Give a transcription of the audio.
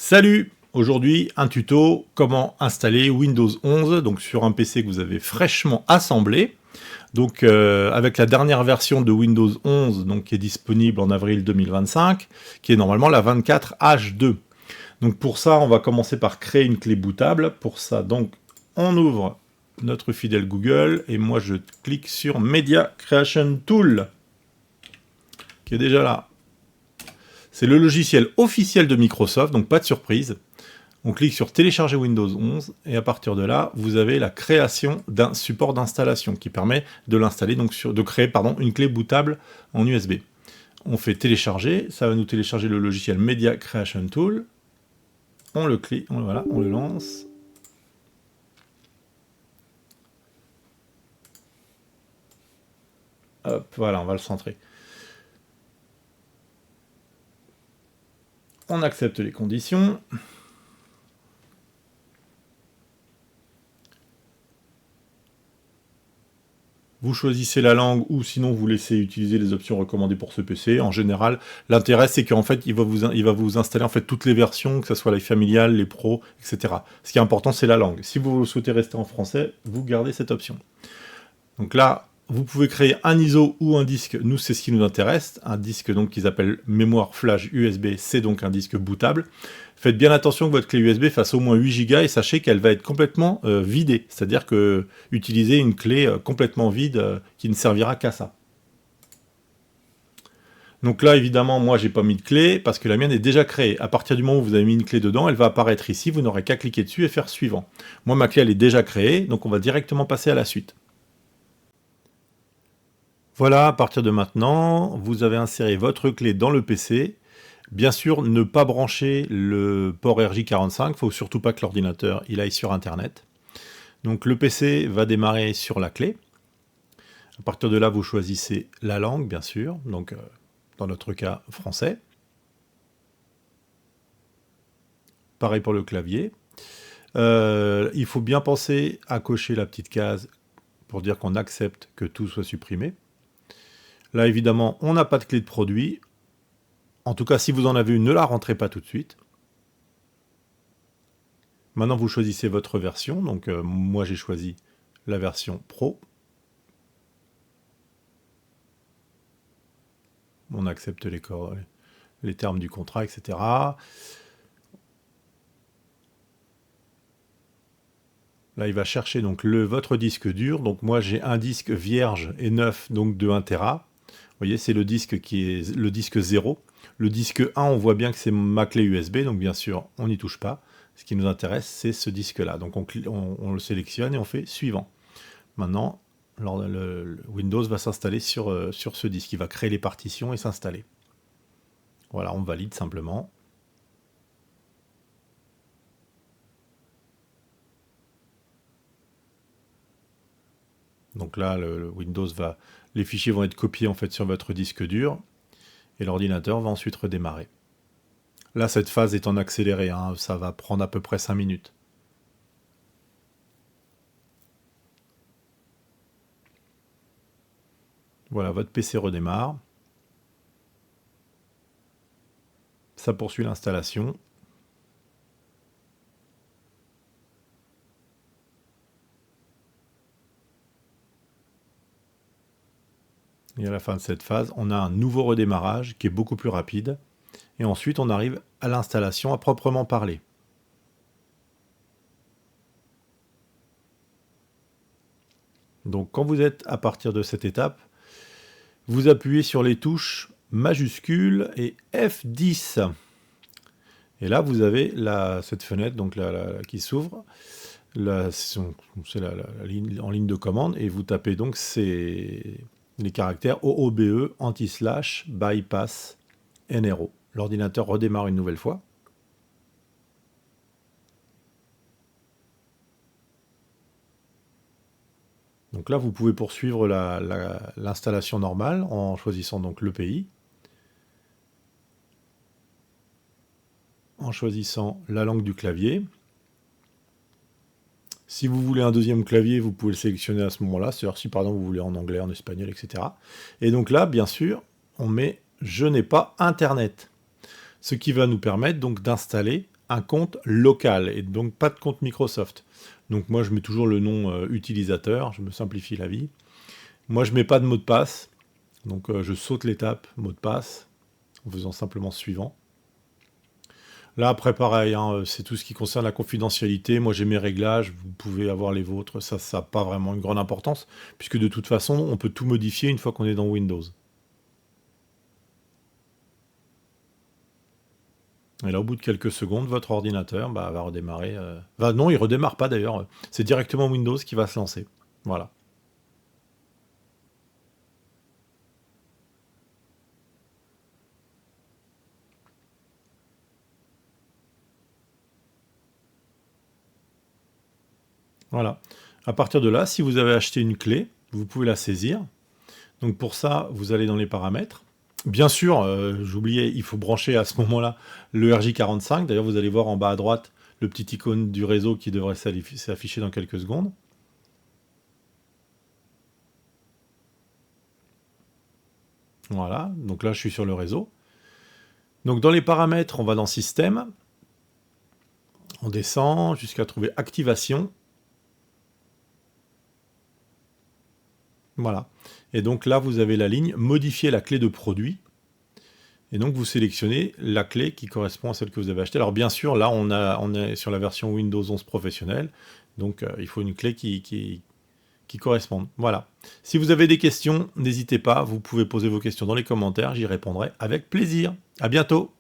Salut! Aujourd'hui, un tuto, comment installer Windows 11 donc sur un PC que vous avez fraîchement assemblé. Donc avec la dernière version de Windows 11 donc, qui est disponible en avril 2025, qui est normalement la 24H2. Donc pour ça, on va commencer par créer une clé bootable. Pour ça, donc, on ouvre notre fidèle Google et moi je clique sur Media Creation Tool, qui est déjà là. C'est le logiciel officiel de Microsoft, donc pas de surprise. On clique sur télécharger Windows 11 et à partir de là, vous avez la création d'un support d'installation qui permet de l'installer, donc de créer une clé bootable en USB. On fait télécharger, ça va nous télécharger le logiciel Media Creation Tool. On le clique, voilà, on le lance. Hop, voilà, on va le centrer. On accepte les conditions. Vous choisissez la langue ou sinon vous laissez utiliser les options recommandées pour ce PC. En général, l'intérêt c'est qu'en fait il va vous installer en fait toutes les versions, que ce soit les familiales, les pros, etc. Ce qui est important c'est la langue. Si vous souhaitez rester en français, vous gardez cette option. Donc là, vous pouvez créer un ISO ou un disque. Nous c'est ce qui nous intéresse. Un disque donc qu'ils appellent mémoire flash USB, c'est donc un disque bootable. Faites bien attention que votre clé USB fasse au moins 8 Go et sachez qu'elle va être complètement vidée. C'est-à-dire que utilisez une clé complètement vide qui ne servira qu'à ça. Donc là, évidemment, moi, j'ai pas mis de clé parce que la mienne est déjà créée. À partir du moment où vous avez mis une clé dedans, elle va apparaître ici. Vous n'aurez qu'à cliquer dessus et faire suivant. Moi, ma clé, elle est déjà créée, donc on va directement passer à la suite. Voilà, à partir de maintenant, vous avez inséré votre clé dans le PC. Bien sûr, ne pas brancher le port RJ45, il ne faut surtout pas que l'ordinateur aille sur Internet. Donc le PC va démarrer sur la clé. À partir de là, vous choisissez la langue, bien sûr, donc dans notre cas, français. Pareil pour le clavier. Il faut bien penser à cocher la petite case pour dire qu'on accepte que tout soit supprimé. Là, évidemment, on n'a pas de clé de produit. En tout cas, si vous en avez une, ne la rentrez pas tout de suite. Maintenant, vous choisissez votre version. Donc, moi, j'ai choisi la version Pro. On accepte les termes du contrat, etc. Là, il va chercher donc votre disque dur. Donc, moi, j'ai un disque vierge et neuf, donc de 1 Tera. Vous voyez, c'est le disque qui est le disque 0. Le disque 1, on voit bien que c'est ma clé USB, donc bien sûr, on n'y touche pas. Ce qui nous intéresse, c'est ce disque-là. Donc on le sélectionne et on fait suivant. Maintenant, le Windows va s'installer sur ce disque. Il va créer les partitions et s'installer. Voilà, on valide simplement. Donc là, le Windows les fichiers vont être copiés en fait sur votre disque dur et l'ordinateur va ensuite redémarrer. Là, cette phase est en accéléré, hein, ça va prendre à peu près 5 minutes. Voilà, votre PC redémarre. Ça poursuit l'installation. Et à la fin de cette phase, on a un nouveau redémarrage qui est beaucoup plus rapide. Et ensuite, on arrive à l'installation à proprement parler. Donc, quand vous êtes à partir de cette étape, vous appuyez sur les touches majuscules et F10. Et là, vous avez cette fenêtre donc qui s'ouvre. C'est la ligne, en ligne de commande. Et vous tapez donc les caractères OOBE, anti-slash, bypass, NRO. L'ordinateur redémarre une nouvelle fois. Donc là, vous pouvez poursuivre l'installation normale en choisissant donc le pays, en choisissant la langue du clavier. Si vous voulez un deuxième clavier, vous pouvez le sélectionner à ce moment-là, c'est-à-dire si par exemple vous voulez en anglais, en espagnol, etc. Et donc là, bien sûr, on met « Je n'ai pas Internet », ce qui va nous permettre donc d'installer un compte local et donc pas de compte Microsoft. Donc moi, je mets toujours le nom utilisateur, je me simplifie la vie. Moi, je mets pas de mot de passe, donc je saute l'étape mot de passe en faisant simplement suivant. Là, après, pareil, hein, c'est tout ce qui concerne la confidentialité. Moi, j'ai mes réglages, vous pouvez avoir les vôtres. Ça n'a pas vraiment une grande importance, puisque de toute façon, on peut tout modifier une fois qu'on est dans Windows. Et là, au bout de quelques secondes, votre ordinateur va redémarrer. Non, il redémarre pas d'ailleurs. C'est directement Windows qui va se lancer. Voilà. Voilà. À partir de là, si vous avez acheté une clé, vous pouvez la saisir. Donc pour ça, vous allez dans les paramètres. Bien sûr, j'oubliais, il faut brancher à ce moment-là le RJ45. D'ailleurs, vous allez voir en bas à droite le petit icône du réseau qui devrait s'afficher dans quelques secondes. Voilà, donc là je suis sur le réseau. Donc dans les paramètres, on va dans Système. On descend jusqu'à trouver Activation. Voilà. Et donc là, vous avez la ligne Modifier la clé de produit. Et donc vous sélectionnez la clé qui correspond à celle que vous avez achetée. Alors bien sûr, là on est sur la version Windows 11 professionnelle, donc il faut une clé qui corresponde. Voilà. Si vous avez des questions, n'hésitez pas, vous pouvez poser vos questions dans les commentaires, j'y répondrai avec plaisir. À bientôt.